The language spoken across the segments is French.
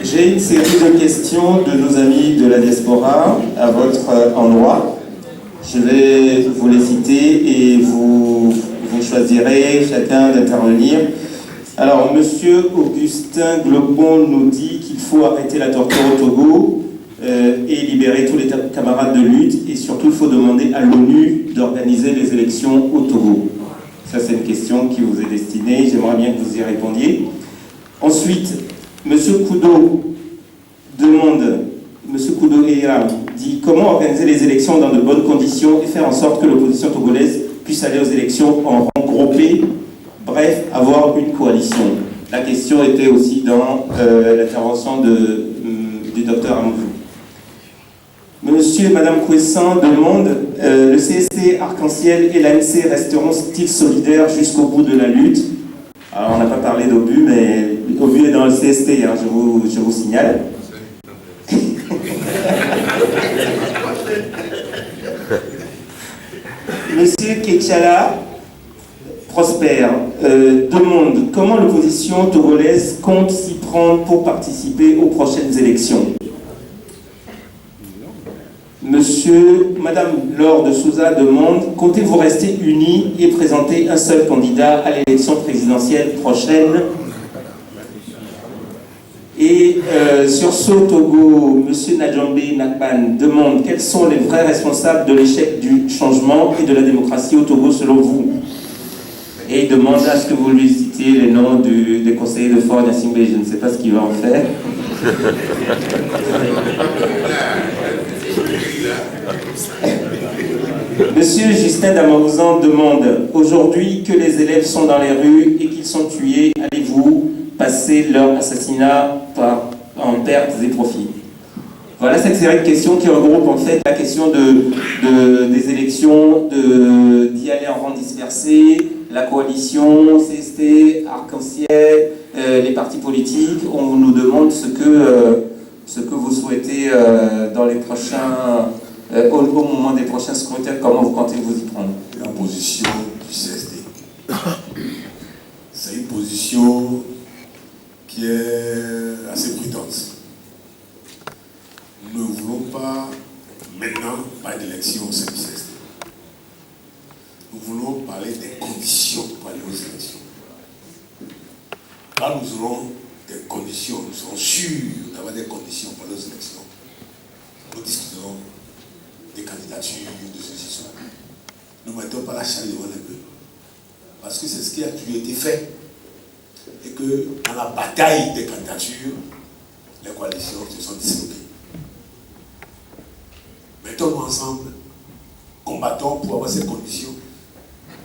J'ai une série de questions de nos amis de la diaspora à votre endroit. Je vais vous les citer et vous choisirez chacun d'intervenir. Alors, Monsieur Augustin Globon nous dit qu'il faut arrêter la torture au Togo et libérer tous les camarades de lutte, et surtout il faut demander à l'ONU d'organiser les élections au Togo. Ça, c'est une question qui vous est destinée, j'aimerais bien que vous y répondiez. Ensuite, Monsieur Koudou demande, Monsieur Koudou Eira dit comment organiser les élections dans de bonnes conditions et faire en sorte que l'opposition togolaise puisse aller aux élections en rang groupé, bref, avoir une coalition. La question était aussi dans l'intervention du docteur Amouzou. Monsieur et Madame Kouessan demandent le CST Arc-en-Ciel et l'ANC resteront-ils solidaires jusqu'au bout de la lutte? Alors, on n'a pas parlé d'Obu, mais Obu est dans le CST, hein, je vous signale. Monsieur Ketchala Prosper demande comment l'opposition togolaise compte s'y prendre pour participer aux prochaines élections. Madame Laure de Souza demande comptez-vous rester unis et présenter un seul candidat à l'élection présidentielle prochaine? Et sur ce Togo, Monsieur Nadjambe Nakban demande quels sont les vrais responsables de l'échec du changement et de la démocratie au Togo selon vous? Et il demande à ce que vous lui citiez les noms des conseillers de Ford Yassimbe. Je ne sais pas ce qu'il va en faire. Monsieur Justin Damaouzan demande aujourd'hui que les élèves sont dans les rues et qu'ils sont tués, allez-vous passer leur assassinat en pertes et profits? Voilà cette série de questions qui regroupe en fait la question des élections, d'y aller en rang dispersé, la coalition, CST, Arc-en-Ciel, les partis politiques. On nous demande ce que vous souhaitez dans les prochains, au moment des prochains scrutins, comment vous comptez vous y prendre? La position du CST, c'est une position qui est assez prudente. Nous ne voulons pas maintenant parler d'élection au sein du CST. Nous voulons parler des conditions pour aller aux élections. Là, nous aurons des conditions, nous serons sûrs d'avoir des conditions pour aller aux élections. Nous discuterons des candidatures, de ceci, cela. Nous ne mettons pas la charge devant les peuples. Parce que c'est ce qui a toujours été fait. Et que dans la bataille des candidatures, les coalitions se sont disloquées. Mettons-nous ensemble, combattons pour avoir ces conditions.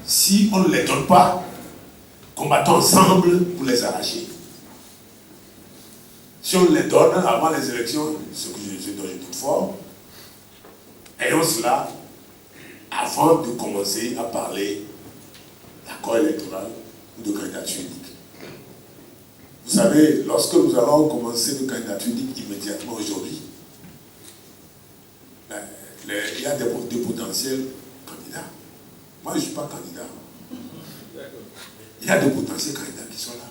Si on ne les donne pas, combattons ensemble pour les arracher. Si on les donne avant les élections, ce dont je doute fort, ayons cela avant de commencer à parler d'accord électoral ou de candidature unique. Vous savez, lorsque nous allons commencer de candidature unique immédiatement aujourd'hui, il y a des potentiels candidats. Moi, je ne suis pas candidat. Il y a des potentiels candidats qui sont là.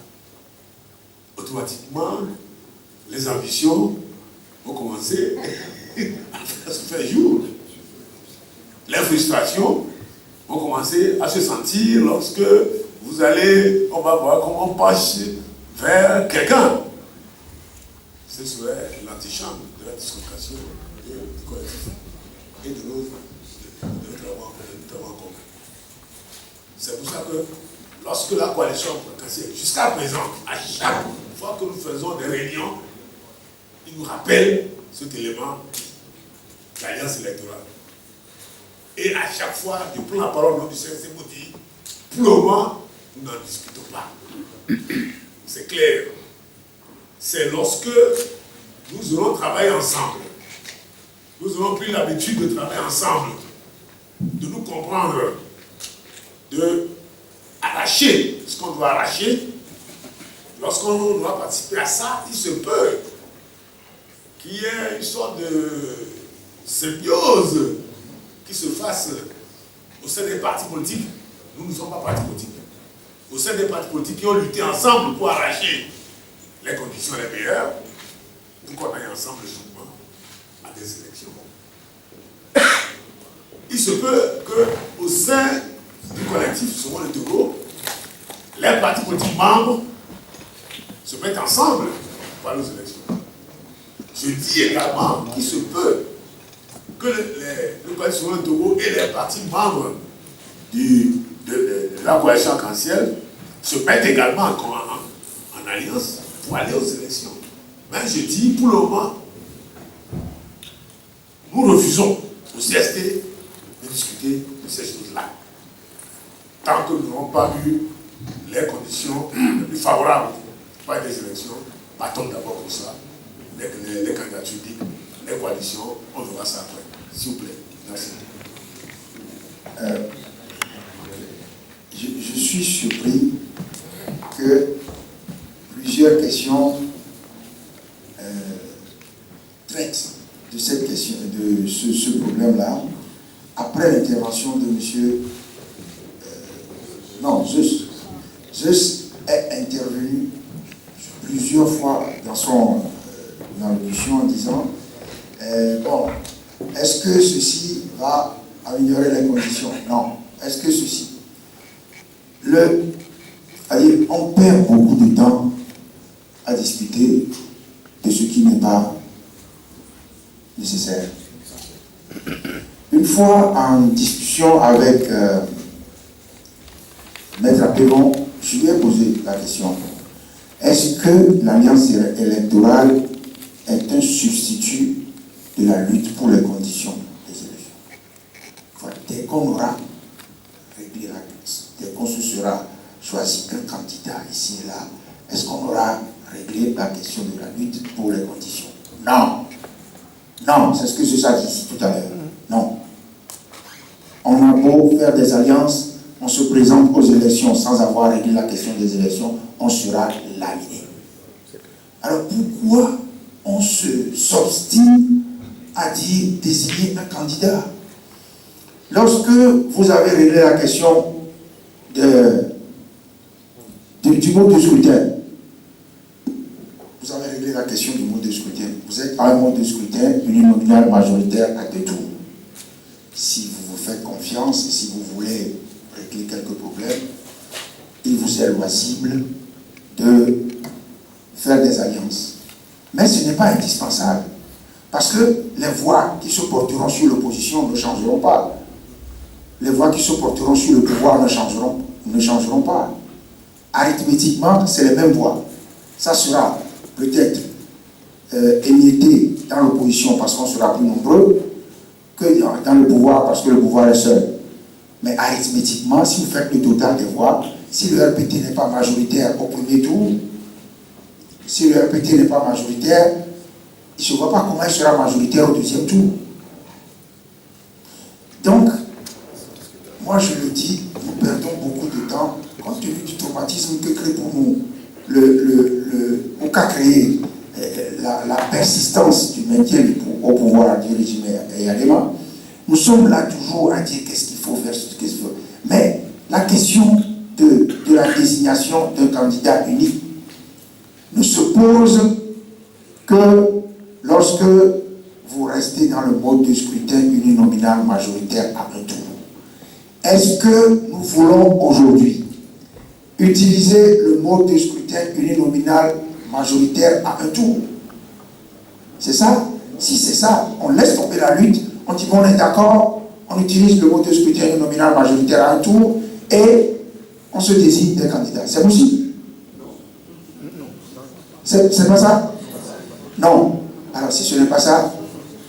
Automatiquement, les ambitions vont commencer à se faire jour. Les frustrations vont commencer à se sentir lorsque vous allez, on va voir comment on passe vers quelqu'un. Ce serait l'antichambre de la dislocation du collectif et de notre travail en commun. C'est pour ça que lorsque la coalition est cassée, jusqu'à présent, à chaque fois que nous faisons des réunions, il nous rappelle cet élément d'alliance électorale. Et à chaque fois, je prends la parole au nom du CNC pour dire, pour le moment, nous n'en discutons pas. C'est clair. C'est lorsque nous aurons travaillé ensemble, nous aurons pris l'habitude de travailler ensemble, de nous comprendre, de arracher ce qu'on doit arracher. Lorsqu'on doit participer à ça, il se peut qu'il y ait une sorte de symbiose qui se fasse au sein des partis politiques. Nous ne sommes pas partis politiques. Au sein des partis politiques qui ont lutté ensemble pour arracher les conditions les meilleures, et qu'on aille ensemble justement à des élections. Il se peut qu'au sein du collectif Sauvons le Togo, les partis politiques membres se mettent ensemble pour aller aux élections. Je dis également qu'il se peut que le collectif Sauvons le Togo et les partis membres de la coalition arc-en-ciel se mettent également en alliance pour aller aux élections. Mais je dis, pour le moment, nous refusons au CST de discuter de ces choses-là. Tant que nous n'avons pas eu les conditions les plus favorables pour des élections, partons d'abord pour ça. Les candidatures libres, les coalitions, on verra ça après. S'il vous plaît. Merci. Je suis surpris que plusieurs questions traitent de cette question, de ce problème-là, après l'intervention de monsieur Zeus. Zeus est intervenu plusieurs fois dans son allocution en disant est-ce que ceci va améliorer les conditions? Non. Est-ce que ceci? On perd beaucoup de temps à discuter de ce qui n'est pas nécessaire. Une fois en discussion avec Maître Apéron, je lui ai posé la question: est-ce que l'alliance électorale est un substitut de la lutte pour les conditions des élections? Dès qu'on aura réglé la crise, dès qu'on se sera choisi un candidat ici et là, est-ce qu'on aura réglé la question de la lutte pour les conditions? Non. Non, c'est ce que je dit ici tout à l'heure. Non. On a beau faire des alliances, on se présente aux élections sans avoir réglé la question des élections, on sera laminé. Alors pourquoi on s'obstine à dire désigner un candidat? Lorsque vous avez réglé la question du mode de scrutin, vous avez réglé la question du mode de scrutin. Vous êtes à un mode de scrutin uninominal majoritaire à 2 tours. Si vous vous faites confiance et si vous voulez régler quelques problèmes, il vous est loisible de faire des alliances. Mais ce n'est pas indispensable. Parce que les voix qui se porteront sur l'opposition ne changeront pas. Les voix qui se porteront sur le pouvoir ne changeront pas. Arithmétiquement, c'est les mêmes voix. Ça sera peut-être émietté dans l'opposition parce qu'on sera plus nombreux que dans le pouvoir parce que le pouvoir est seul. Mais arithmétiquement, si vous faites le total des voix, si le RPT n'est pas majoritaire au premier tour, si le RPT n'est pas majoritaire, il ne se voit pas comment il sera majoritaire au deuxième tour. Donc, moi je le dis, nous perdons beaucoup de temps compte tenu du traumatisme que crée pour nous qu'a créé la persistance du maintien au pouvoir du régime Eyadema. Nous sommes là toujours à dire qu'est-ce qu'il faut faire, qu'est-ce qu'il faut. Mais la question de la désignation d'un candidat unique ne se pose que lorsque vous restez dans le mode de scrutin uninominal majoritaire à un tour. Est-ce que nous voulons aujourd'hui utiliser le mode de scrutin uninominal majoritaire à un tour? C'est ça? Si c'est ça, on laisse tomber la lutte, on dit bon, on est d'accord, on utilise le mode de scrutin uninominal majoritaire à un tour et on se désigne des candidats. C'est possible? C'est pas ça? Non. Alors si ce n'est pas ça,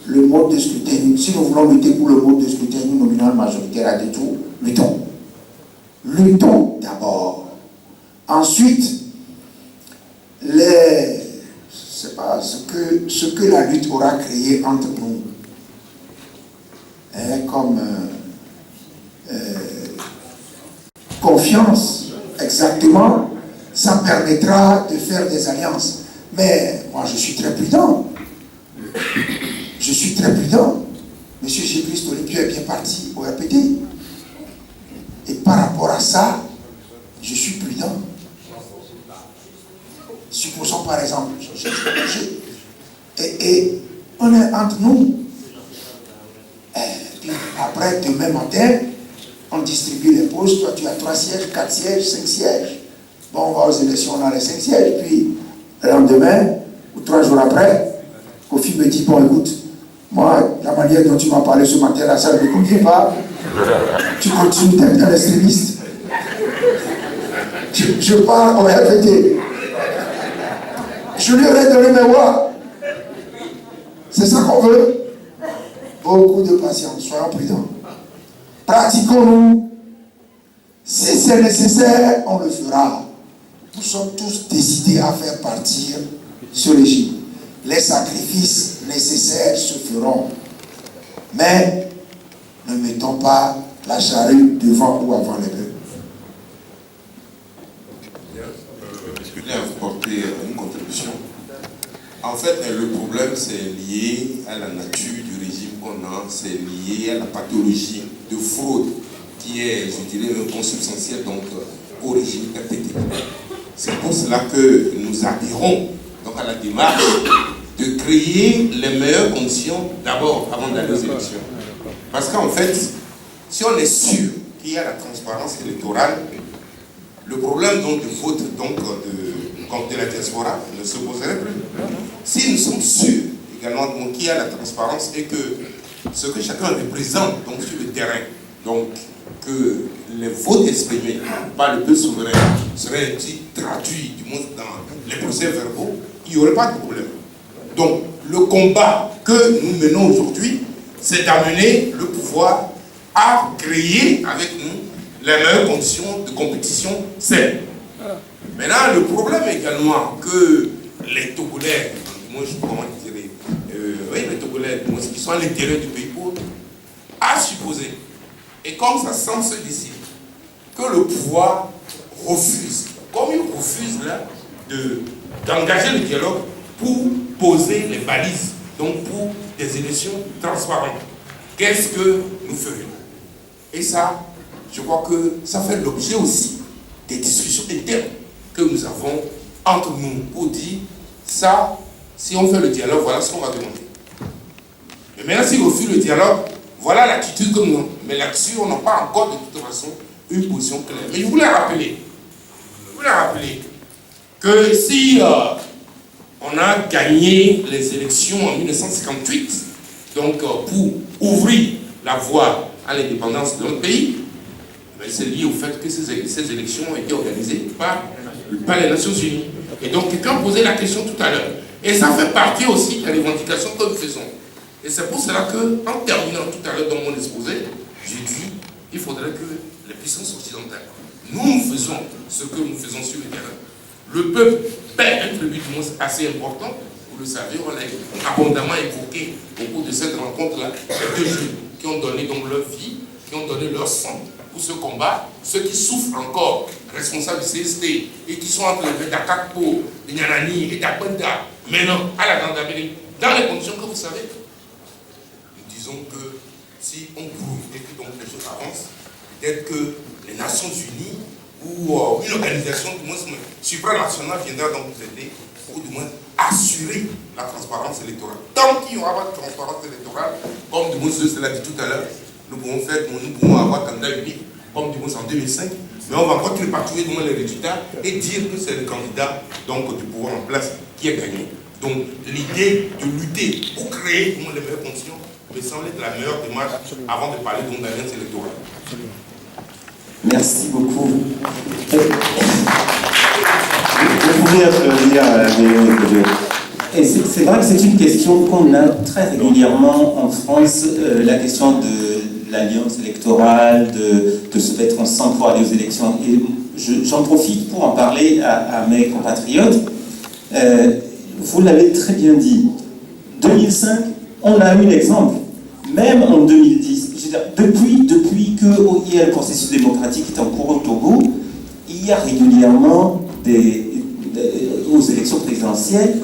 le mode de scrutin, si nous voulons lutter pour le mode de scrutin uninominal majoritaire à 2 tours, luttons. Luttons d'abord. Ensuite, c'est pas ce que la lutte aura créé entre nous, comme confiance, exactement, ça permettra de faire des alliances. Mais moi, je suis très prudent. Je suis très prudent. Monsieur G-Christ Olympio est bien parti au RPT. Et par rapport à ça, je suis prudent. Supposons par exemple, Et on est entre nous. Et puis après, demain matin, on distribue les postes. Toi, tu as 3 sièges, 4 sièges, 5 sièges. Bon, on va aux élections, on a les 5 sièges. Puis, le lendemain, ou 3 jours après, Kofi me dit, bon, écoute, moi, la manière dont tu m'as parlé ce matin-là, ça ne me convient pas. Tu continues d'être un extrémiste. Je parle au RPT. Je lui aurais donné mes voix. C'est ça qu'on veut. Beaucoup de patience, soyons prudents. Pratiquons-nous. Si c'est nécessaire, on le fera. Nous sommes tous décidés à faire partir ce régime. Les sacrifices nécessaires se feront. Mais ne mettons pas la charrue devant ou avant les bœufs. Je voulais apporter une contribution. En fait, le problème, c'est lié à la nature du régime qu'on a, c'est lié à la pathologie de fraude qui est, je dirais, consubstantielle donc, au régime RTT. C'est pour cela que nous adhérons donc, à la démarche de créer les meilleures conditions d'abord avant d'aller aux élections. Parce qu'en fait, si on est sûr qu'il y a la transparence électorale, le problème donc, de vote donc, de la diaspora ne se poserait plus. Si nous sommes sûrs également qu'il y a la transparence et que ce que chacun représente donc, sur le terrain, donc que les votes exprimés par le peuple souverain seraient traduits du moins dans les procès-verbaux, il n'y aurait pas de problème. Donc le combat que nous menons aujourd'hui, c'est d'amener le pouvoir à créer avec nous les meilleures conditions de compétition saine. Maintenant, le problème également que les Togolais, moi je comment dirais, les Togolais, qui sont à l'intérieur du pays pauvre, a supposé, et comme ça semble se décider, que le pouvoir refuse, comme il refuse là, d'engager le dialogue pour poser les balises, donc pour des élections transparentes. Qu'est-ce que nous ferions? Et ça, je crois que ça fait l'objet aussi des discussions internes que nous avons entre nous pour dire ça, si on fait le dialogue, voilà ce qu'on va demander. Mais maintenant, si on refuse le dialogue, voilà l'attitude que nous avons. Mais là-dessus, on n'a pas encore de toute façon une position claire. Mais je voulais rappeler que si on a gagné les élections en 1958, donc pour ouvrir la voie à l'indépendance de notre pays, c'est lié au fait que ces élections ont été organisées par les Nations Unies. Et donc quelqu'un posait la question tout à l'heure. Et ça fait partie aussi de la revendication que nous faisons. Et c'est pour cela que, en terminant tout à l'heure dans mon exposé, j'ai dit qu'il faudrait que les puissances occidentales, nous faisons ce que nous faisons sur le terrain. Le peuple paie un tribut assez important. Vous le savez, on l'a abondamment évoqué au cours de cette rencontre-là. Ces 2 jeunes qui ont donné donc leur vie, qui ont donné leur sang pour ce combat, ceux qui souffrent encore, responsables du CST, et qui sont entre les Dakakpo, les Nyanani et Dakwenda, maintenant à la Grande Amérique, dans les conditions que vous savez. Nous disons que si on prouve et que donc les choses avancent, peut-être que les Nations Unies ou une organisation du moins supranationale viendra donc vous aider pour du moins assurer la transparence électorale. Tant qu'il n'y aura pas de transparence électorale, comme du moins cela dit tout à l'heure, nous pouvons avoir candidat unique, comme du moins en 2005, mais on va encore répartir les résultats et dire que c'est le candidat donc, du pouvoir en place qui a gagné. Donc l'idée de lutter pour créer les meilleures conditions me semble être la meilleure démarche avant de parler d'alliance électorale. Merci beaucoup. Vous pouvez applaudir Et c'est vrai que c'est une question qu'on a très régulièrement en France, la question de l'alliance électorale, de se mettre ensemble pour aller aux élections. Et j'en profite pour en parler à mes compatriotes. Vous l'avez très bien dit. 2005, on a eu l'exemple. Même en 2010, je veux dire, depuis qu'il y a le processus démocratique qui est en cours au Togo, il y a régulièrement aux élections présidentielles,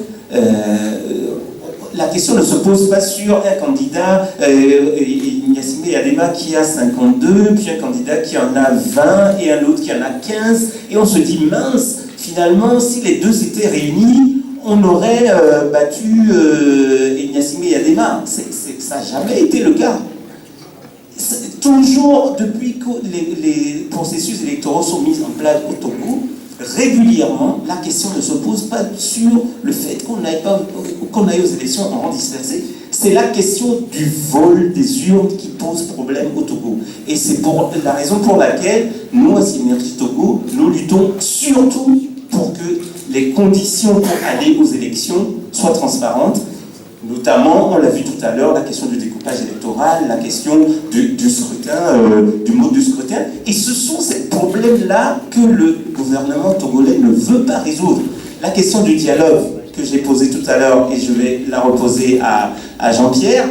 la question ne se pose pas sur un candidat, Gnassingbé Adema qui a 52, puis un candidat qui en a 20 et un autre qui en a 15, et on se dit mince, finalement, si les deux étaient réunis, on aurait battu Ignacy Eyadema. Ça n'a jamais été le cas. Toujours, depuis que les processus électoraux sont mis en place au Togo, régulièrement, la question ne se pose pas sur le fait qu'on aille aux élections en rang dispersé. C'est la question du vol des urnes qui pose problème au Togo. Et c'est pour la raison pour laquelle nous, à Synergie Togo, nous luttons surtout pour que les conditions pour aller aux élections soient transparentes. Notamment, on l'a vu tout à l'heure, la question du découpage électoral, la question du scrutin, du mode du scrutin. Et ce sont ces problèmes-là que le gouvernement togolais ne veut pas résoudre. La question du dialogue que j'ai posée tout à l'heure, et je vais la reposer à Jean-Pierre,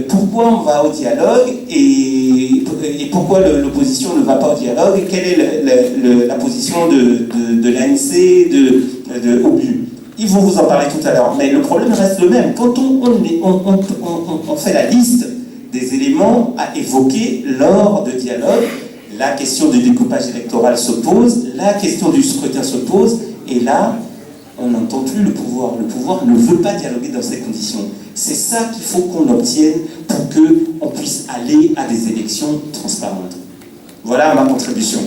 pourquoi on va au dialogue et pourquoi l'opposition ne va pas au dialogue et quelle est la position de l'ANC, de OBU. Ils vont vous en parler tout à l'heure, mais le problème reste le même. Quand on fait la liste des éléments à évoquer lors de dialogue, la question du découpage électoral se pose, la question du scrutin se pose, et là, on n'entend plus le pouvoir. Le pouvoir ne veut pas dialoguer dans ces conditions. C'est ça qu'il faut qu'on obtienne pour qu'on puisse aller à des élections transparentes. Voilà ma contribution.